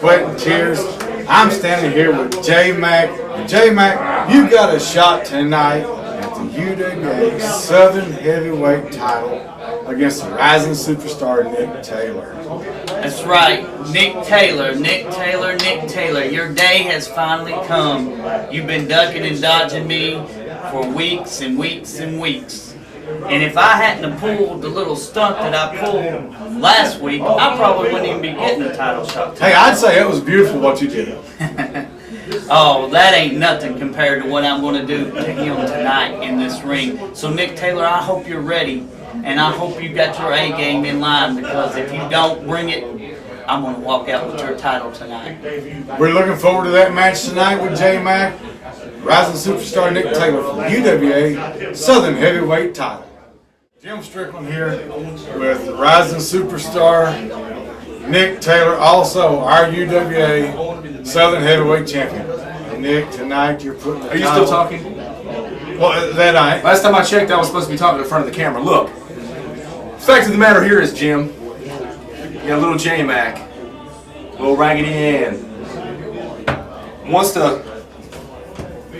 sweat and tears. I'm standing here with J-Mac. And J-Mac, you got a shot tonight at the UWA Southern Heavyweight title against the rising superstar Nick Taylor. That's right, Nick Taylor. Your day has finally come. You've been ducking and dodging me for weeks and weeks and weeks. And if I hadn't have pulled the little stunt that I pulled last week, I probably wouldn't even be getting a title shot tonight. Hey, I'd say it was beautiful what you did. Oh, that ain't nothing compared to what I'm going to do to him tonight in this ring. So, Nick Taylor, I hope you're ready, and I hope you got your A game in line, because if you don't bring it, I'm going to walk out with your title tonight. We're looking forward to that match tonight with J-Mac, rising superstar Nick Taylor from UWA Southern Heavyweight title. Jim Strickland here with the rising superstar Nick Taylor, also our UWA Southern Heavyweight champion. Nick, tonight you're putting the Are you still talking? Well, that I. Last time I checked, I was supposed to be talking in front of the camera. Look, the fact of the matter here is, Jim, you got a little J-Mac, little Raggedy Ann, wants to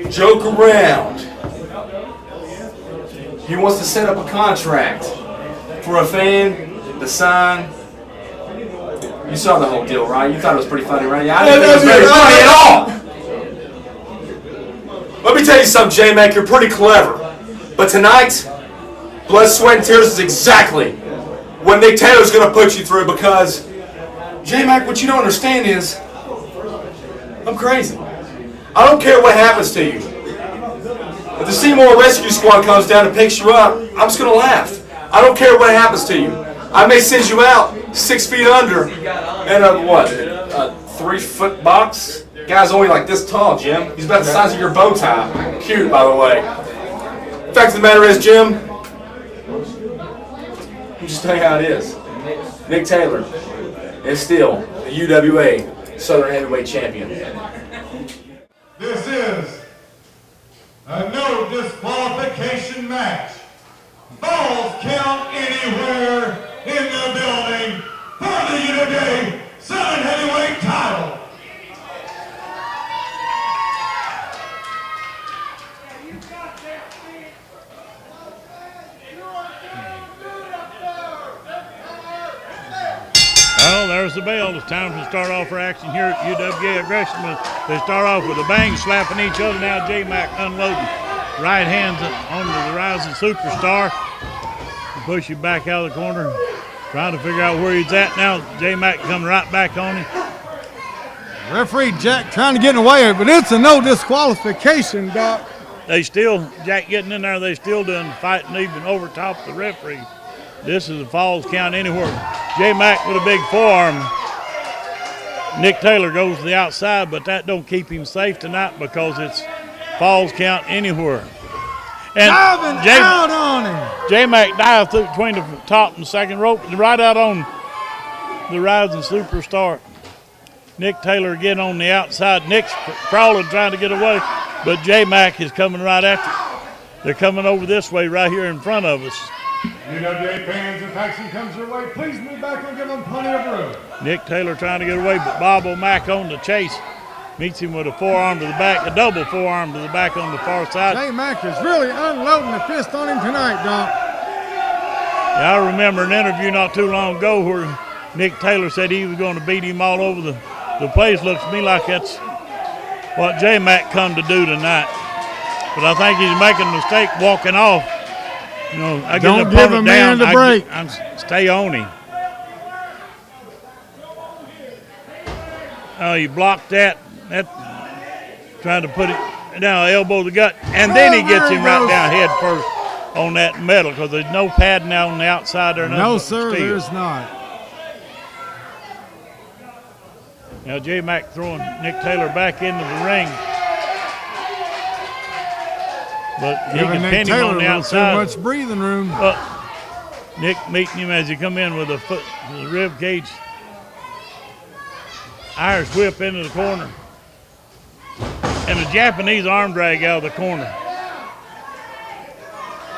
joke around. He wants to set up a contract for a fan to sign. You saw the whole deal, right? You thought it was pretty funny, right? Yeah, I didn't think it was very funny at all. Let me tell you something, J-Mac, you're pretty clever. But tonight, blood, sweat, and tears is exactly what Nick Taylor's going to put you through, because, J-Mac, what you don't understand is, I'm crazy. I don't care what happens to you. If the Seymour Rescue Squad comes down and picks you up, I'm just going to laugh. I don't care what happens to you. I may send you out 6 feet under in a 3-foot box? Guy's only like this tall, Jim. He's about the size of your bow tie. Cute, by the way. Fact of the matter is, Jim, let me just tell you how it is. Nick Taylor is still the UWA Southern Heavyweight Champion. This is a no disqualification match. Falls count anywhere in the building for the UWA Southern Heavyweight title. Well, there's the bell. It's time to start off our action here at UWA Aggression. They start off with a bang, slapping each other. Now J-Mac unloading right hands onto the rising superstar. Push you back out of the corner, trying to figure out where he's at now. J-Mac coming right back on him. Referee Jack trying to get in the way, but it's a no disqualification, Doc. Jack getting in there, they still doing fighting even over top the referee. This is a falls count anywhere. J-Mac with a big forearm. Nick Taylor goes to the outside, but that don't keep him safe tonight, because it's falls count anywhere. And out on him. J-Mac dived through between the top and second rope, right out on the rising superstar. Nick Taylor again on the outside. Nick's crawling, trying to get away, but J-Mac is coming right after. They're coming over this way right here in front of us. UWA fans, if action comes your way, please move back and give them plenty of room. Nick Taylor trying to get away, but Bob O'Mac on the chase. Meets him with a forearm to the back, a double forearm to the back on the far side. J-Mac is really unloading the fist on him tonight, Doc. Yeah, I remember an interview not too long ago where Nick Taylor said he was going to beat him all over the place. Looks to me like that's what J-Mac come to do tonight. But I think he's making a mistake walking off. You know, I get Don't give a man the break. I stay on him. Oh, you blocked that. That trying to put it down, elbow the gut, and then he gets him right down head first on that metal, because there's no padding out on the outside there. No, sir, there's not. Now J-Mac throwing Nick Taylor back into the ring, but he can pin him on the outside. Too much breathing room. Nick meeting him as he come in with a foot, the rib cage. Irish whip into the corner. And a Japanese arm drag out of the corner.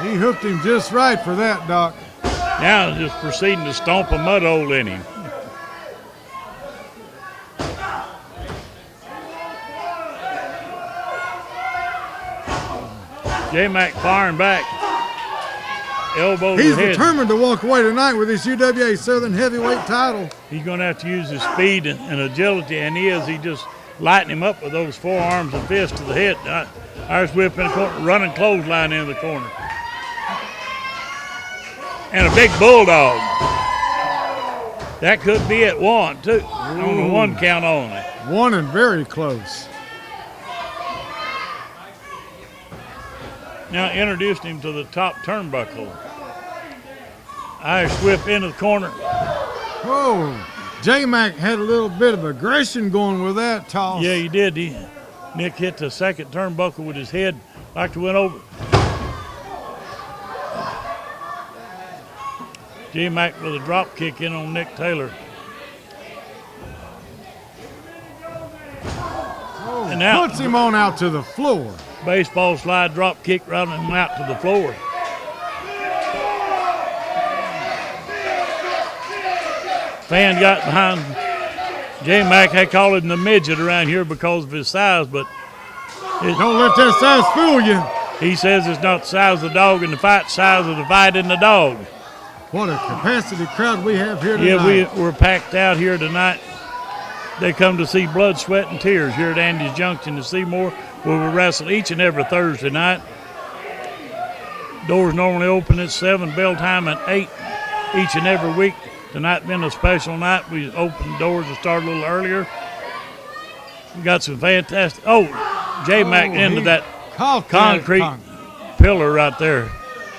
He hooked him just right for that, Doc. Now just proceeding to stomp a mud hole in him. J-Mac firing back. Elbow to He's the head. determined to walk away tonight with his UWA Southern Heavyweight title. He's going to have to use his speed and agility, and he is. He just lighting him up with those forearms and fists to the head. Irish whip in the corner, running clothesline into the corner. And a big bulldog. That could be at 1, too. On the 1 count only. 1 and very close. Now introduced him to the top turnbuckle. Irish whip into the corner. Whoa. J-Mac had a little bit of aggression going with that toss. Yeah, he did. Nick hit the second turnbuckle with his head like he went over. J-Mac with a drop kick in on Nick Taylor. Oh, and now puts him on out to the floor. Baseball slide drop kick running him out to the floor. Fan got behind J-Mac. They call him the midget around here because of his size, but don't let that size fool you. He says it's not the size of the dog in the fight, size of the fight in the dog. What a capacity crowd we have here tonight. Yeah, we're packed out here tonight. They come to see blood, sweat, and tears here at Andy's Junction in Seymour, where we wrestle each and every Thursday night. Doors normally open at 7, bell time at 8 each and every week. Tonight being a special night, we opened doors and started a little earlier. We got some fantastic. J-Mac into that concrete pillar right there.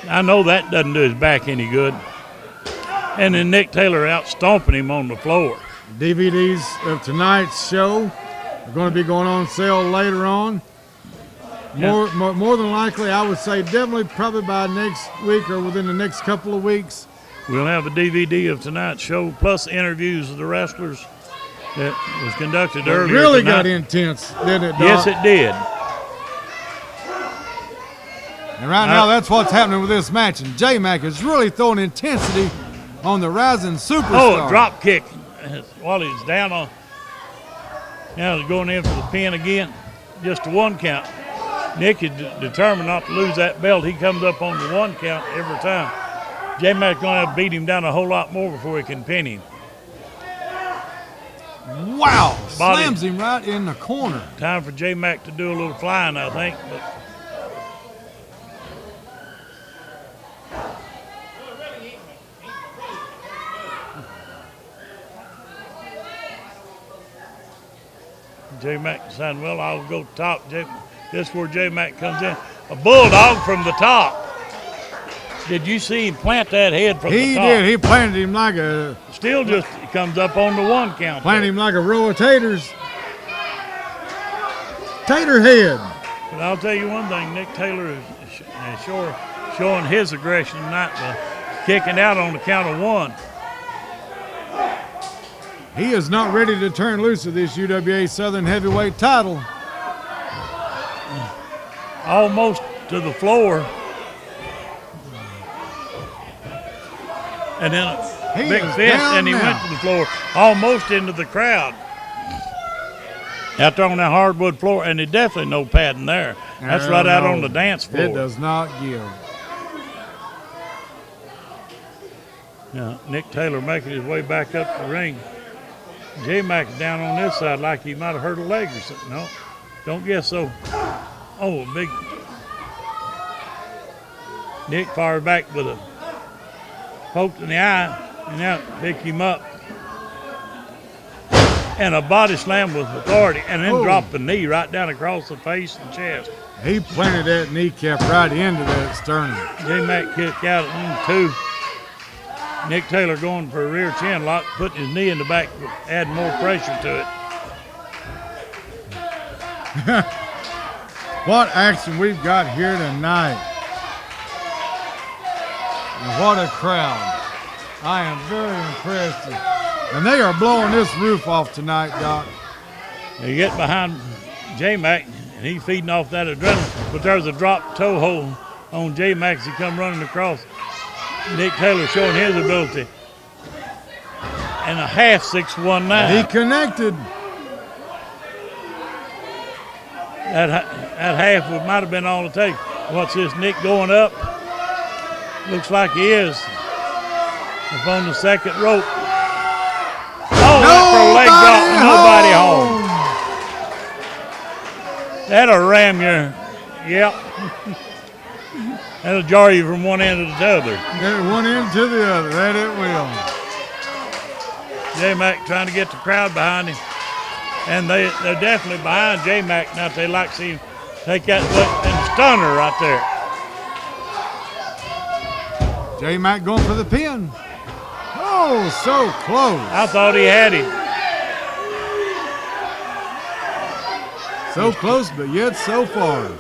I know that doesn't do his back any good. And then Nick Taylor out stomping him on the floor. DVDs of tonight's show are going to be going on sale later on. More than likely, I would say definitely probably by next week or within the next couple of weeks. We'll have a DVD of tonight's show plus interviews of the wrestlers that was conducted earlier. It really tonight. got intense, didn't it, Doc? Yes, it did. And right now, that's what's happening with this match. And J-Mac is really throwing intensity on the rising superstar. A drop kick while he's down on. Now he's going in for the pin again. Just a 1 count. Nick is determined not to lose that belt. He comes up on the 1 count every time. J-Mac's going to have to beat him down a whole lot more before he can pin him. Wow. Slams him right in the corner. Time for J-Mac to do a little flying, I think. But J-Mac decided, well, I'll go top. This is where J-Mac comes in. A bulldog from the top. Did you see him plant that head from the top? He did. He planted him like a... Still just comes up on the 1 count. Planted him like a row of taters. Tater head. But I'll tell you one thing. Nick Taylor is sure showing his aggression tonight by kicking out on the count of 1. He is not ready to turn loose of this UWA Southern Heavyweight title. Almost to the floor. And then a big fist, and he went to the floor, almost into the crowd. Out there on that hardwood floor, and there's definitely no padding there. That's right out on the dance floor. It does not give. Now, Nick Taylor making his way back up the ring. J-Mac's down on this side like he might have hurt a leg or something. No, don't guess so. Oh, a big. Nick fired back with a poke in the eye, and now pick him up. And a body slam with authority, and then drop the knee right down across the face and chest. He planted that kneecap right into that sternum. J-Mac kick out at 2. Nick Taylor going for a rear chin lock, putting his knee in the back, adding more pressure to it. What action we've got here tonight. And what a crowd. I am very impressed. And they are blowing this roof off tonight, Doc. You get behind J-Mac, and he's feeding off that adrenaline, but there's a drop toe hold on J-Mac as he come running across. Nick Taylor showing his ability. And a half 619. He connected. That half might have been all it takes. What's this, Nick going up? Looks like he is. Up on the second rope. Oh, that's for a leg drop and nobody home. That'll ram you. Yep. That'll jar you from one end to the other. One end to the other. That it will. J-Mac trying to get the crowd behind him. And they're definitely behind J-Mac now. They like to see him take that and stunner right there. J-Mac going for the pin. Oh, so close. I thought he had him. So close, but yet so far.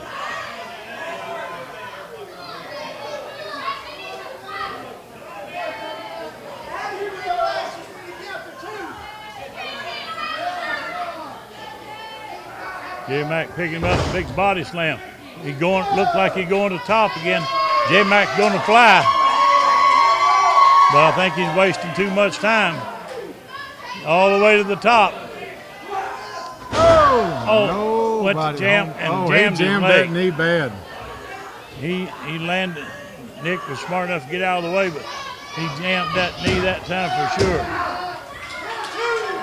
J-Mac picking him up, big body slam. He looked like he's going to the top again. J-Mac's going to fly. But I think he's wasting too much time. All the way to the top. Oh, went to jam and jammed he jammed his leg. that knee bad. He landed. Nick was smart enough to get out of the way, but he jammed that knee that time for sure.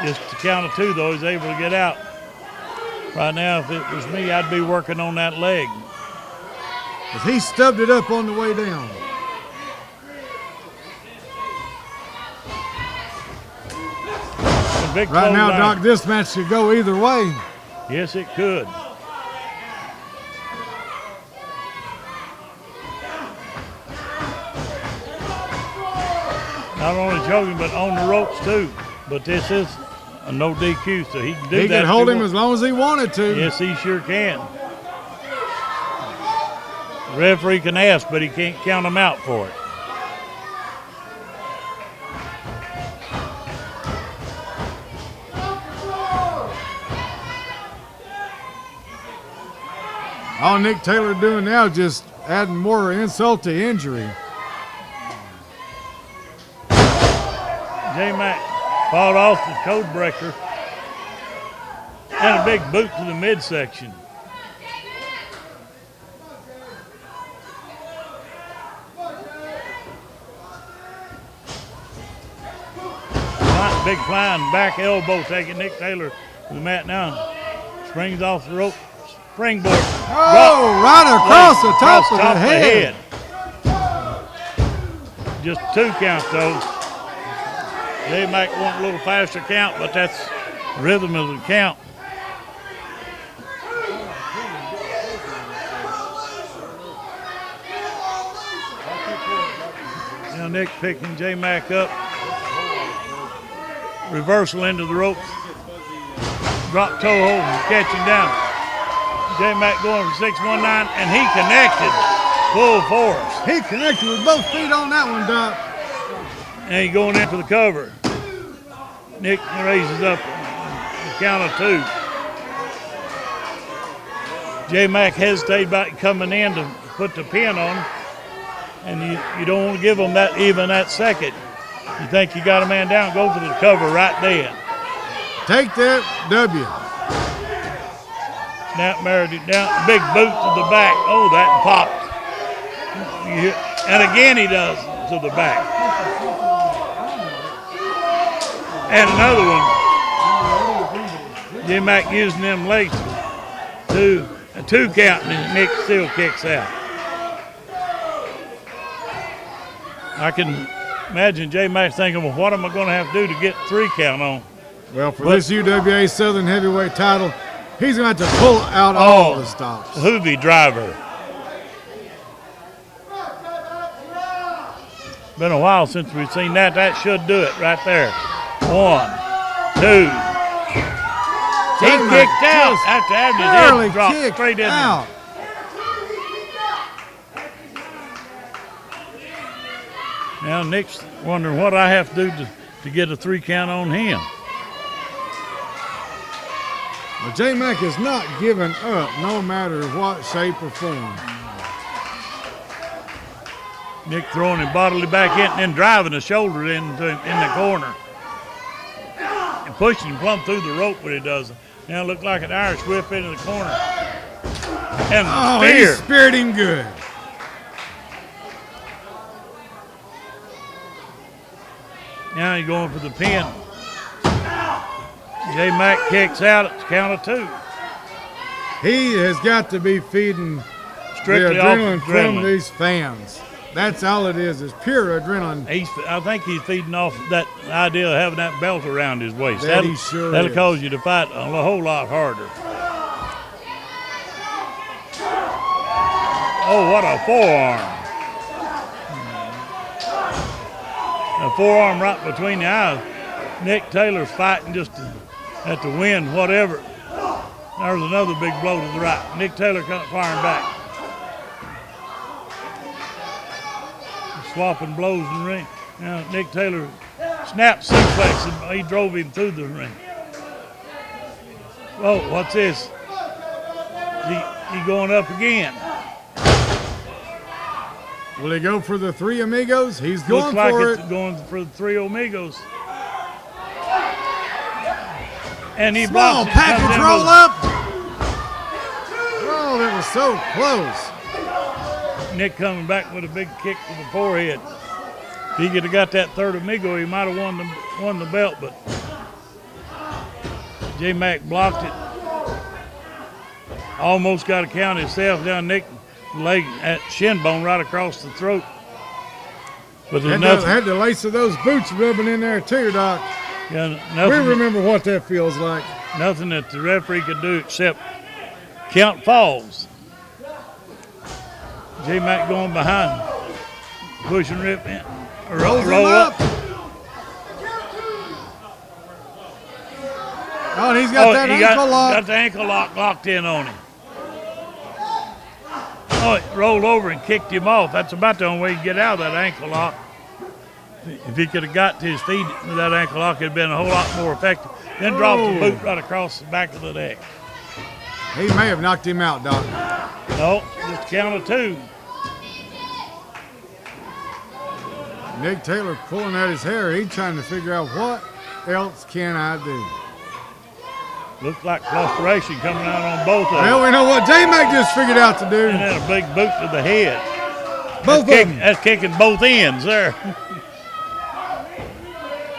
Just the count of two, though, he's able to get out. Right now, if it was me, I'd be working on that leg. Because he stubbed it up on the way down. Right now, Doc, this match could go either way. Yes, it could. Not only choking, but on the ropes too. But this is a no DQ, so he can do that. He can hold him as long as he wanted to. Yes, he sure can. The referee can ask, but he can't count him out for it. All Nick Taylor doing now is just adding more insult to injury. J-Mac fought off the code breaker and a big boot to the midsection. Big flying back elbow taking Nick Taylor to the mat now. Springs off the rope. Springboard. Oh, right across the top of the head. Just 2 counts though. They might want a little faster count, but that's the rhythm of the count. Now Nick picking J-Mac up. Reversal into the ropes. Drop toe hold and catching down. J-Mac going for 619, and he connected full force. He connected with both feet on that one, Doc. And he going in for the cover. Nick raises up the count of 2. J-Mac hesitated about coming in to put the pin on, and you don't want to give him that second. You think you got a man down, go for the cover right then. Take that W. Snap Meredith down, big boot to the back. Oh, that popped. And again he does to the back. And another one. J-Mac using them legs to a 2 count, and Nick still kicks out. I can imagine J-Mac thinking, well, what am I going to have to do to get 3 count on? Well, for this UWA Southern Heavyweight title, he's going to have to pull out all the stops. Hoovy driver. Been a while since we've seen that. That should do it right there. 1, 2. He kicked out after having his head dropped straight in there. Now Nick's wondering what I have to do to get a 3 count on him. Well, J-Mac is not giving up no matter what shape or form. Nick throwing him bodily back in and then driving the shoulder in the corner. And pushing him plumb through the rope when he does it. Now it looked like an Irish whip into the corner. And Oh, spear. he speared him good. Now he's going for the pin. J Mac kicks out at the count of 2. He has got to be feeding Strictly the off adrenaline from adrenaline. these fans. That's all it is pure adrenaline. I think he's feeding off that idea of having that belt around his waist. That he sure that'll is. cause you to fight a whole lot harder. Oh, what a forearm. A forearm right between the eyes. Nick Taylor's fighting just to have to win whatever. There's another big blow to the right. Nick Taylor kind of firing back. Swapping blows in the ring. Now Nick Taylor snapped suplex and he drove him through the ring. Oh, what's this? He going up again. Will he go for the 3 amigos? He's going Looks like for it's it. going for the 3 amigos. And he Small blocks it, package comes in roll with- up. Oh, that was so close. Nick coming back with a big kick to the forehead. If he could have got that 3rd amigo, he might have won the belt, but J Mac blocked it. Almost got a count himself down Nick leg at shin bone right across the throat. But there's nothing. Had the lace of those boots rubbing in there too, Doc. Yeah, We nothing, remember what that feels like. nothing that the referee could do except count falls. J Mac going behind, pushing Rip in. Rolls him Roll up. Oh, and he's got that he ankle lock. got the ankle lock locked in on him. Oh, it rolled over and kicked him off. That's about the only way you get out of that ankle lock. If he could have got to his feet with that ankle lock, it'd have been a whole lot more effective. Then dropped the boot right across the back of the neck. He may have knocked him out, Doc. No, just a count of 2. Nick Taylor pulling at his hair. He's trying to figure out what else can I do. Looked like frustration coming out on both of them. Well, we know what J-Mac just figured out to do. And then a big boot to the head. Both of them. That's kicking both ends there.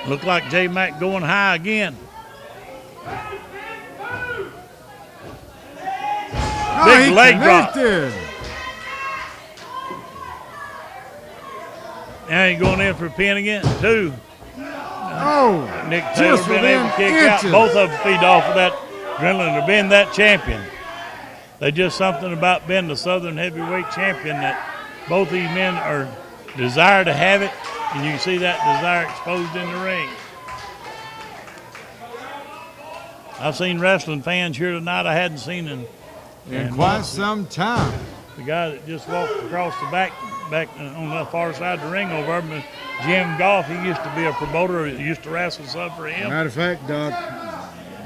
Looked like J Mac going high again. Oh, Big he leg drop. connected. Now he's going in for a pin again. 2. Oh, Nick Taylor just been able to kick within out. inches. Both of them feed off of that adrenaline of being that champion. They just something about being the Southern heavyweight champion that both these men are desire to have it, and you can see that desire exposed in the ring. I've seen wrestling fans here tonight I hadn't seen in quite months. some time. The guy that just walked across the back on the far side of the ring over there, Jim Goff, he used to be a promoter. He used to wrestle some for him. Matter of fact, Doc,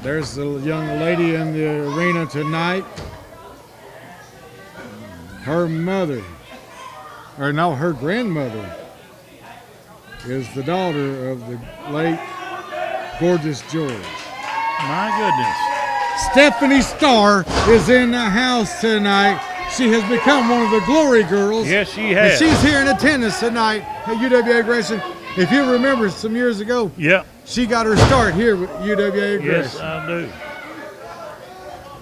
there's the young lady in the arena tonight. Her mother, or no, her grandmother is the daughter of the late Gorgeous George. My goodness. Stephanie Starr is in the house tonight. She has become one of the Glory Girls. Yes, she And has. she's here in attendance tonight at UWA Aggression. If you remember some years ago, Yep. she got her start here with UWA Aggression. Yes, I do.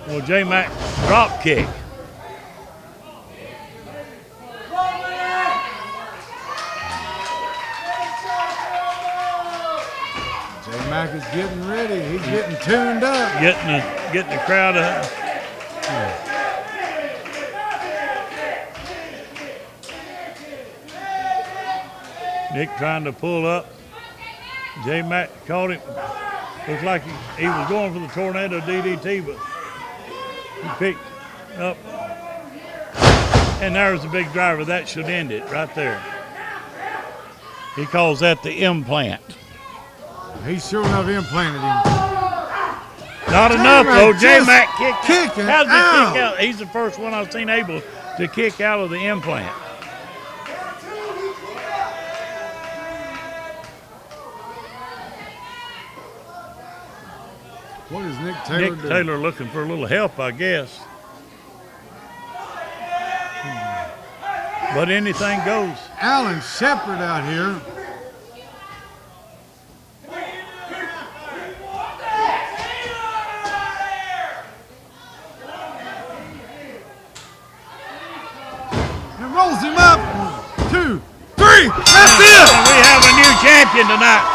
Well, J Mac drop kick. J-Mac is getting ready. He's getting tuned up. Getting the crowd up. Nick trying to pull up. J Mac caught him. Looks like he was going for the tornado DDT, but he picked up. And there's the big driver. That should end it right there. He calls that the implant. He's sure enough implanted him. Not enough though. J just Mac kicked kicking How did he out. kick out? He's the first one I've seen able to kick out of the implant. What is Nick Taylor Nick doing? Taylor looking for a little help, I guess. but anything goes. Alan Shepard out here. And rolls him up. 1, 2, 3. That's it. And we have a new champion tonight.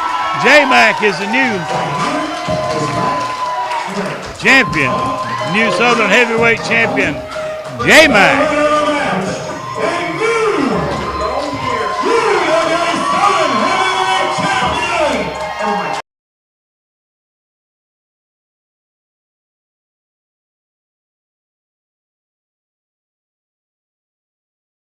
J-Mac is the new champion. New Southern Heavyweight Champion, J-Mac.